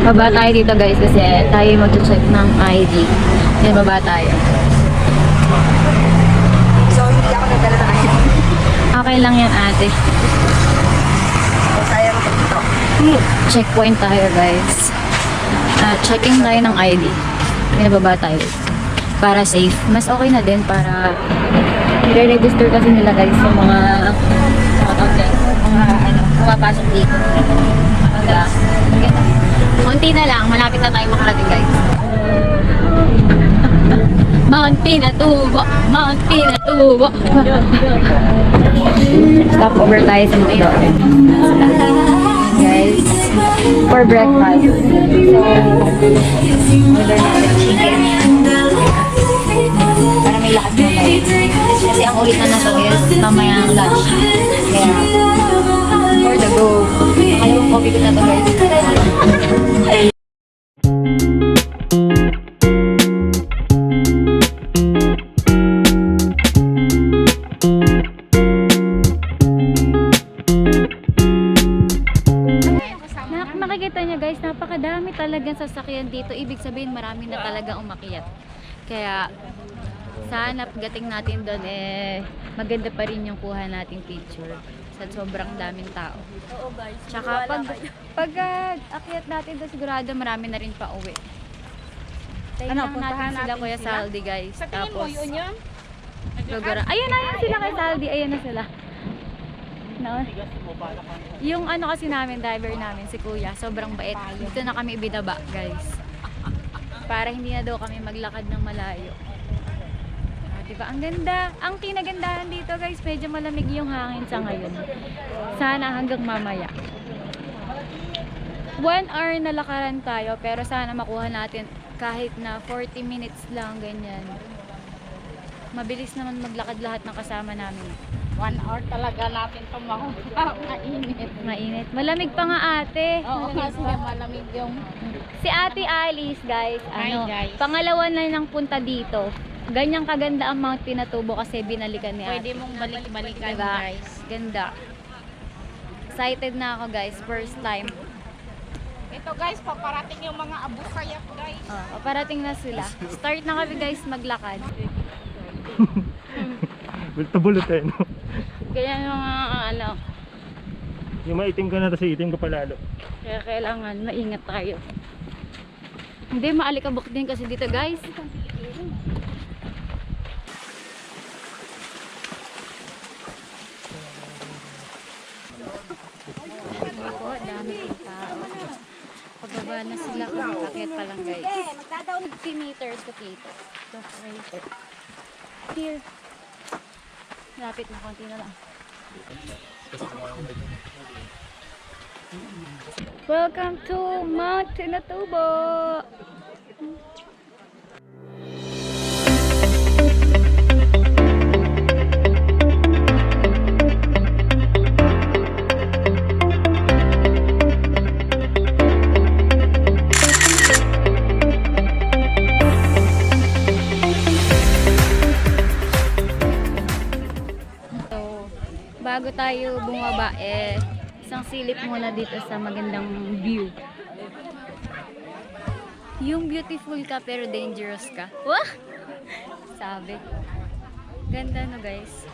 Baba tayo dito guys kasi tayo mag-check ng ID. Yan, baba tayo. So, hindi ako nagdala ng ID. Okay lang yan ate. So, sayang ko dito. Checkpoint tayo guys. Checking tayo ng ID. Yan, baba tayo. Para safe. Mas okay na din para i-register kasi nila guys yung mga pumapasok dito. Konti na lang, malapit na tayo makarating guys. Mount Pinatubo! Mount Pinatubo! Stop over tayo sa McDo. Guys, for breakfast. So, order natin chicken. Para may lakas na tayo. Kasi ang ulit na to is mamaya ang lunch. Kaya, for the go. Alam mo, coffee ko na to guys. Makikita niya guys, napakadami talagang sasakyan dito. Ibig sabihin marami na talaga umakyat. Kaya sana pagdating natin doon maganda pa rin yung kuha nating picture sa sobrang daming tao. Oo guys. Tsaka pag akyat natin doon sigurado marami na rin pa uwi. Puntahan natin sila Kuya Saldi guys. Sa tingin mo yun yun? Ayun na sila kay Saldi. Ayun na sila. No? Yung ano kasi namin, driver namin, si Kuya, sobrang bait. Dito na kami ibinaba, guys. Para hindi na daw kami maglakad ng malayo. Diba? Ang ganda. Ang kinagandahan dito, guys, medyo malamig yung hangin sa ngayon. Sana hanggang mamaya. 1 hour na lakaran tayo, pero sana makuha natin kahit na 40 minutes lang, ganyan. Mabilis naman maglakad lahat ng kasama namin. 1 hour talaga natin itong makuha. Mainit. Mainit. Malamig pa nga ate. Oo, kasi malamig yung... Si Ate Alice, guys, Hi, guys. pangalawa na ng punta dito. Ganyang kaganda ang Mount Pinatubo kasi binalikan ni Ate. Pwede mong balik-balikan, Diba? guys. Ganda. Excited na ako, guys. First time. Ito guys, paparating yung mga abusayak guys. Paparating na sila. Start na kami, guys, maglakad. Bulto-bulot eh, no? Ganyan yung mga ano. Yung maitim ka na, tapos itim ka palalo. Kaya kailangan maingat tayo. Hindi, maalikabok din kasi dito, guys. Ako, dami ng tao. Pababa na sila kung paket pa lang, guys. 50 meters to dito. So, right. Here. Lapit na, konti na lang. Welcome to Mount Pinatubo! Bago tayo bumaba, isang silip muna dito sa magandang view. Yung beautiful ka pero dangerous ka. Wah! Sabi. Ganda no guys.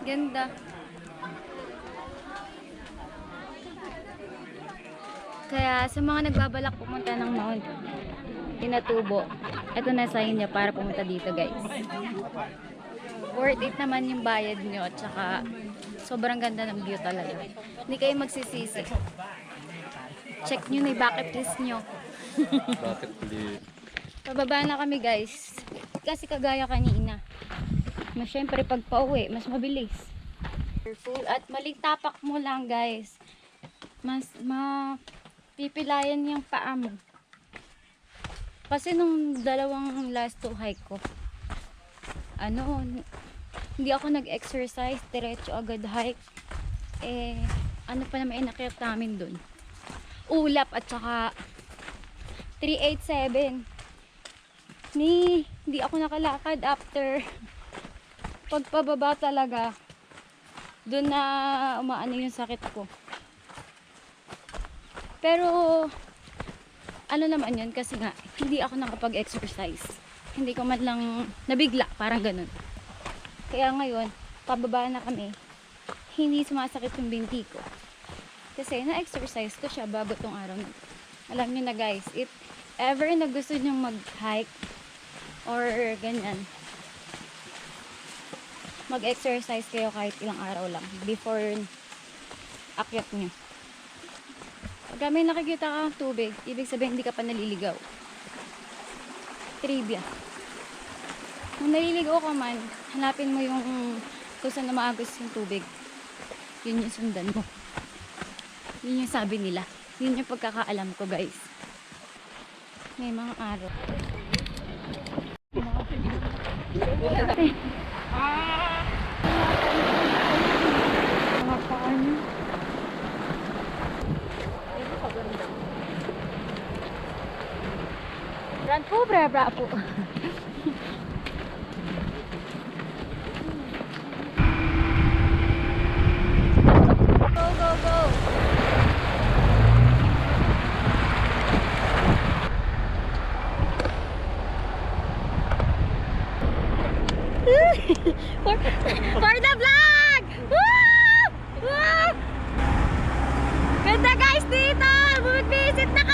Ganda. Kaya sa mga nagbabalak pumunta ng Mount Pinatubo, ito na sign niya para pumunta dito guys. Worth it naman yung bayad nyo at saka sobrang ganda ng view talaga. Hindi kayo magsisisi. Check nyo na yung bucket list nyo. Bucket list. Pababa na kami guys. Kasi kagaya kanina. Mas syempre pag pauwi, mas mabilis. Careful at maling tapak mo lang guys. Mas mapipilayan yung paa mo. Kasi nung dalawang last two hike ko, hindi ako nag-exercise, diretso agad hike. Ano pa naman inakyat namin dun? Ulap at saka 387. Hindi ako nakalakad after pagpababa talaga. Dun na umaano yung sakit ko. Pero, ano naman yun, kasi nga, hindi ako nakapag-exercise. Hindi ko man lang nabigla, parang ganun. Kaya ngayon, pababa na kami, hindi sumasakit yung binti ko. Kasi na-exercise ko siya bago tong araw na. Alam niyo na guys, if ever na gusto nyo mag-hike or ganyan, mag-exercise kayo kahit ilang araw lang before akyat nyo. Pag may nakikita kang tubig, ibig sabihin hindi ka pa naliligaw. Trivia. Kung naliligaw ka man, hanapin mo yung kung saan na maagos yung tubig. Yun yung sundan mo. Yun yung sabi nila. Yun yung pagkakaalam ko guys. May mga araw. Mga paano? Run po, bra po. Go, go, go. for the vlog! Woo! Woo! Ganda guys dito! Bumibisit na